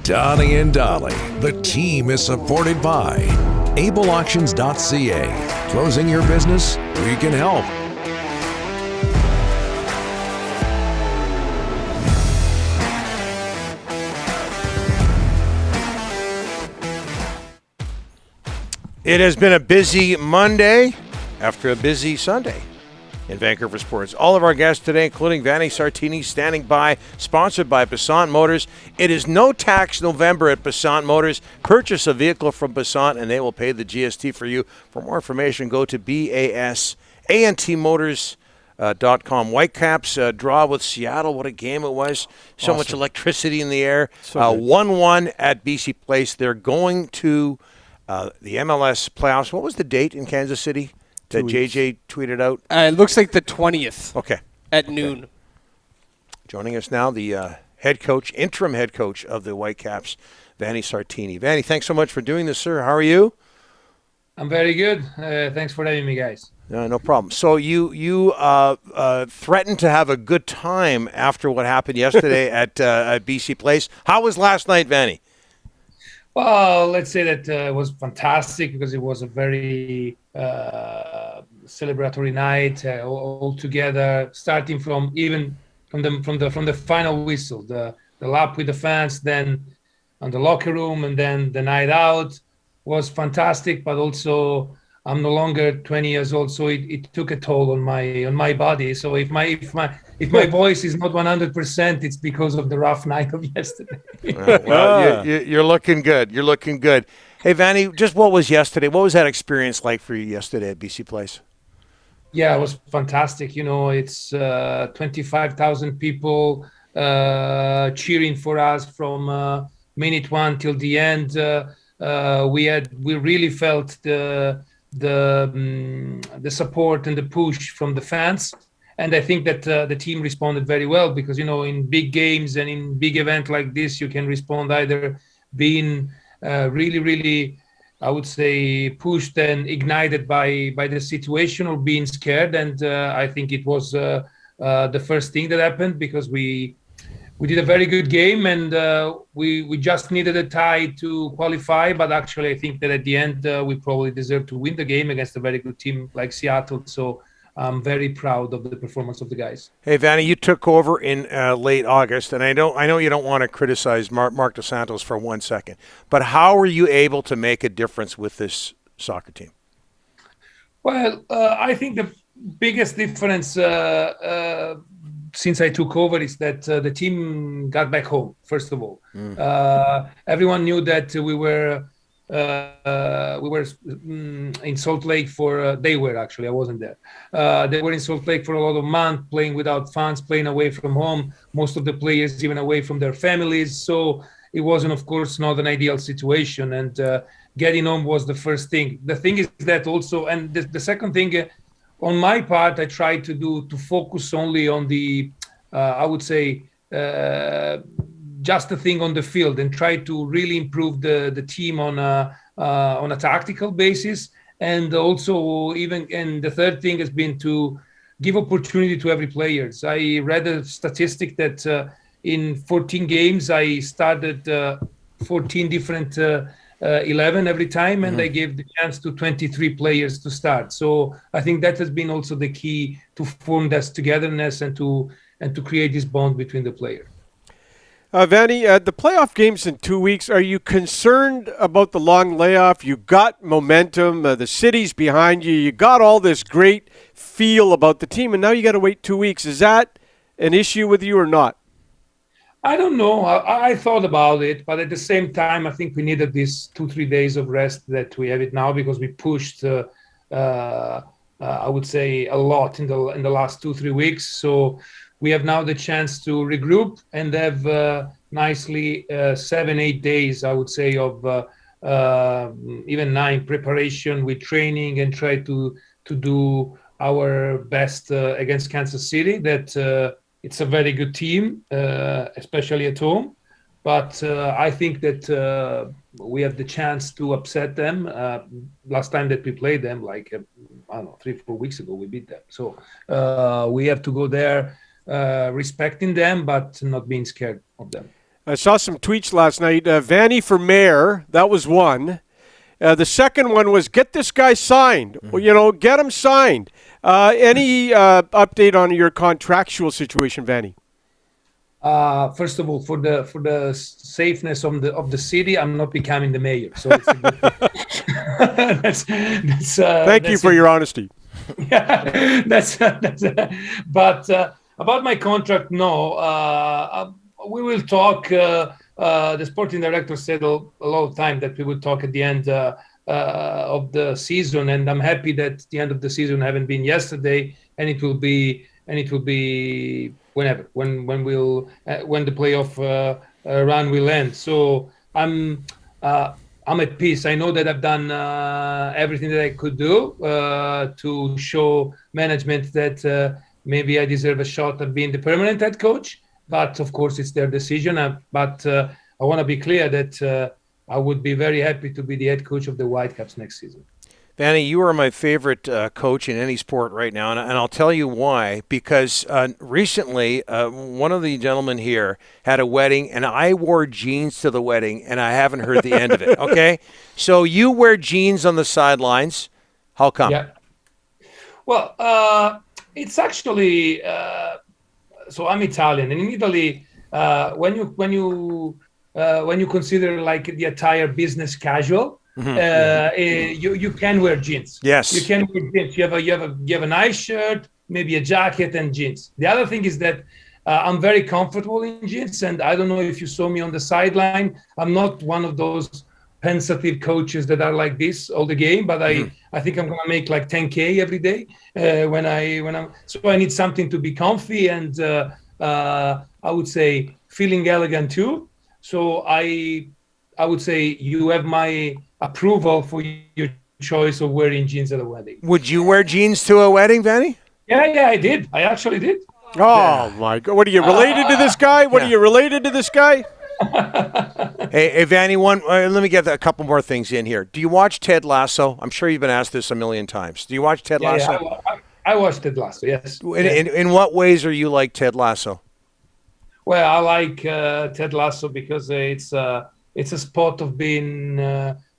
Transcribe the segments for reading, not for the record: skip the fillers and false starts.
Donnie and Dolly, the team is supported by ableauctions.ca. Closing your business? We can help. It has been a busy Monday after a busy Sunday in Vancouver sports. All of our guests today, including Vanni Sartini, standing by, sponsored by Passant Motors. It is no tax November at Passant Motors. Purchase a vehicle from Passant and they will pay the GST for you. For more information, go to basantmotors.com. Whitecaps draw with Seattle. What a game it was. So awesome. Much electricity in the air. 1-1 at BC Place. They're going to the MLS playoffs. What was the date in Kansas City that JJ tweeted out? It looks like the 20th. Okay. At noon. Joining us now, the interim head coach of the Whitecaps, Vanni Sartini. Vanni, thanks so much for doing this, sir. How are you? I'm very good. Thanks for having me, guys. No problem. So you threatened to have a good time after what happened yesterday at BC Place. How was last night, Vanni? Well, let's say that it was fantastic because it was a very celebratory night all together, starting from the final whistle, the lap with the fans, then on the locker room, and then the night out was fantastic. But also, I'm no longer 20 years old, so it took a toll on my body. So if my voice is not 100%, it's because of the rough night of yesterday. Well, you're looking good. You're looking good. Hey, Vanni, just what was yesterday? What was that experience like for you yesterday at BC Place? Yeah, it was fantastic. You know, it's 25,000 people cheering for us from minute one till the end. We really felt the support and the push from the fans. And I think that the team responded very well because, you know, in big games and in big event like this, you can respond either being really, really, I would say, pushed and ignited by the situation or being scared. And I think it was the first thing that happened because we did a very good game and we just needed a tie to qualify. But actually, I think that at the end, we probably deserved to win the game against a very good team like Seattle. So I'm very proud of the performance of the guys. Hey, Vanni, you took over in late August, and I know you don't want to criticize Mark Dos Santos for 1 second, but how were you able to make a difference with this soccer team? Well, I think the biggest difference since I took over is that the team got back home, first of all. Everyone knew that we were in Salt Lake for they were actually, I wasn't there. They were in Salt Lake for a lot of months, playing without fans, playing away from home, most of the players even away from their families. So it wasn't, of course, not an ideal situation, and getting home was the first thing. The thing is that also, and the second thing, on my part, I tried to focus only on the I would say just the thing on the field and try to really improve the team on a tactical basis. And also and the third thing has been to give opportunity to every player. I read a statistic that in 14 games, I started 14 different 11 every time, and I gave the chance to 23 players to start. So I think that has been also the key to form this togetherness and to create this bond between the players. Vanni, the playoff game's in 2 weeks. Are you concerned about the long layoff? You got momentum. The city's behind you. You got all this great feel about the team, and now you got to wait 2 weeks. Is that an issue with you or not? I don't know. I thought about it, but at the same time, I think we needed these 2-3 days of rest that we have it now because we pushed, I would say, a lot in the last 2-3 weeks. So we have now the chance to regroup and have nicely 7-8 days, I would say, of even 9 preparation with training and try to do our best against Kansas City. That it's a very good team, especially at home. But I think that we have the chance to upset them. Last time that we played them, like, I don't know, 3-4 weeks ago, we beat them. So we have to go there respecting them, but not being scared of them. I saw some tweets last night. Vanni for mayor, that was one. The second one was get this guy signed. Well, get him signed. Any update on your contractual situation, Vanni? First of all, for the safeness of the city, I'm not becoming the mayor. So it's a good Thank you for your honesty. Yeah, but about my contract, no. We will talk. The sporting director said a lot of time that we would talk at the end of the season, and I'm happy that the end of the season haven't been yesterday, and it will be whenever when the playoff run will end. So I'm at peace. I know that I've done everything that I could do to show management that maybe I deserve a shot at being the permanent head coach. But of course, it's their decision. But I want to be clear that I would be very happy to be the head coach of the Whitecaps next season. Vanni, you are my favorite coach in any sport right now, and I'll tell you why. Because recently, one of the gentlemen here had a wedding, and I wore jeans to the wedding, and I haven't heard the end of it, okay? So you wear jeans on the sidelines. How come? Yeah. Well, it's actually... so I'm Italian, and in Italy, when you consider like the attire business casual, you can wear jeans. Yes, you can wear jeans. You have a nice shirt, maybe a jacket and jeans. The other thing is that I'm very comfortable in jeans, and I don't know if you saw me on the sideline. I'm not one of those pensive coaches that are like this all the game, but I think I'm gonna make like 10K every day when I'm. So I need something to be comfy and I would say feeling elegant too. So I would say you have my approval for your choice of wearing jeans at a wedding. Would you wear jeans to a wedding, Vanni? Yeah, I did. I actually did. Oh my God! What are you related to this guy? What are you related to this guy? Hey, Vanni, let me get a couple more things in here. Do you watch Ted Lasso? I'm sure you've been asked this a million times. Do you watch Ted Lasso? Yeah, I watched Ted Lasso, yes. In what ways are you like Ted Lasso? Well, I like Ted Lasso because it's a spot of being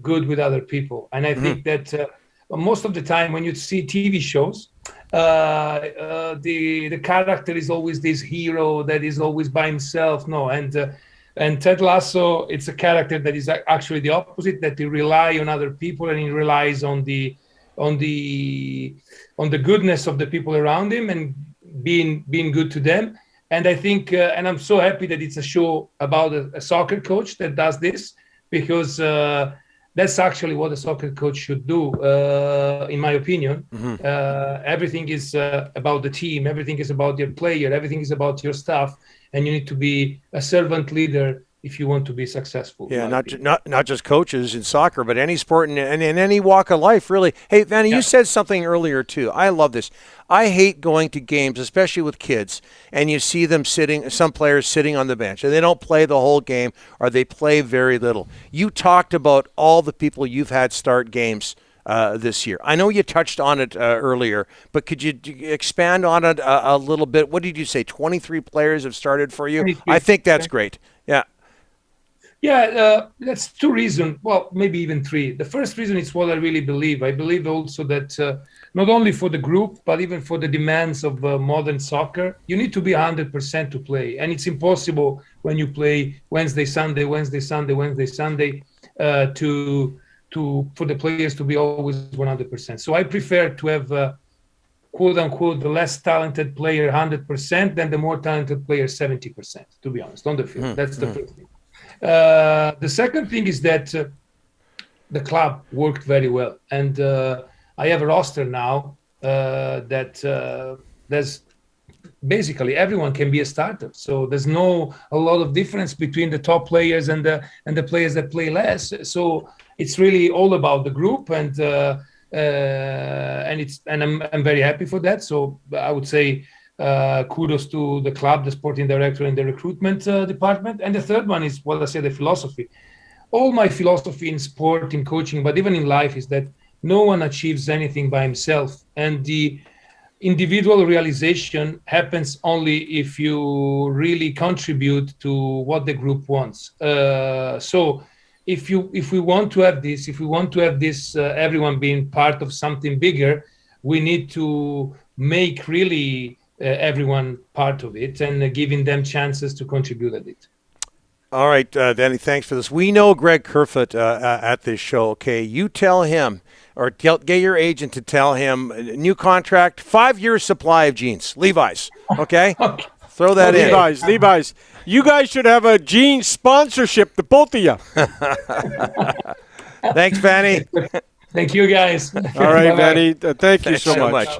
good with other people. And I think that most of the time when you see TV shows, the character is always this hero that is always by himself. No, and Ted Lasso, it's a character that is actually the opposite, that he relies on other people and he relies on the goodness of the people around him and being good to them. And I think, and I'm so happy that it's a show about a soccer coach that does this, because that's actually what a soccer coach should do, in my opinion. Everything is about the team. Everything is about your player. Everything is about your staff. And you need to be a servant leader if you want to be successful. Yeah, not just coaches in soccer, but any sport and in any walk of life, really. Hey, Vanni, you said something earlier, too. I love this. I hate going to games, especially with kids, and you see them some players sitting on the bench, and they don't play the whole game, or they play very little. You talked about all the people you've had start games this year. I know you touched on it earlier, but could you expand on it a little bit? What did you say? 23 players have started for you? 23. I think that's great. Yeah. Yeah, that's two reasons. Well, maybe even three. The first reason is what I really believe. I believe also that not only for the group, but even for the demands of modern soccer, you need to be 100% to play. And it's impossible when you play Wednesday, Sunday, for the players to be always 100%. So I prefer to have, quote unquote, the less talented player 100% than the more talented player 70%, to be honest, on the field. That's the first thing. The second thing is that the club worked very well, and I have a roster now that there's basically everyone can be a starter. So there's a lot of difference between the top players and the players that play less. So it's really all about the group, and I'm very happy for that. So I would say kudos to the club, the sporting director, and the recruitment department. And the third one is what I say, the philosophy. All my philosophy in sport, in coaching, but even in life, is that no one achieves anything by himself. And individual realization happens only if you really contribute to what the group wants. So if we want to have this, everyone being part of something bigger, we need to make really everyone part of it and giving them chances to contribute at it. All right, Danny, thanks for this. We know Greg Kerfoot at this show, okay? You tell him, or get your agent to tell him, new contract, 5 years supply of jeans, Levi's, okay? Okay. Throw that in. Levi's. You guys should have a jeans sponsorship, the both of you. Thanks, Vanni. Thank you, guys. All right, Bye-bye. Vanni. Thank you Thanks so so much. much.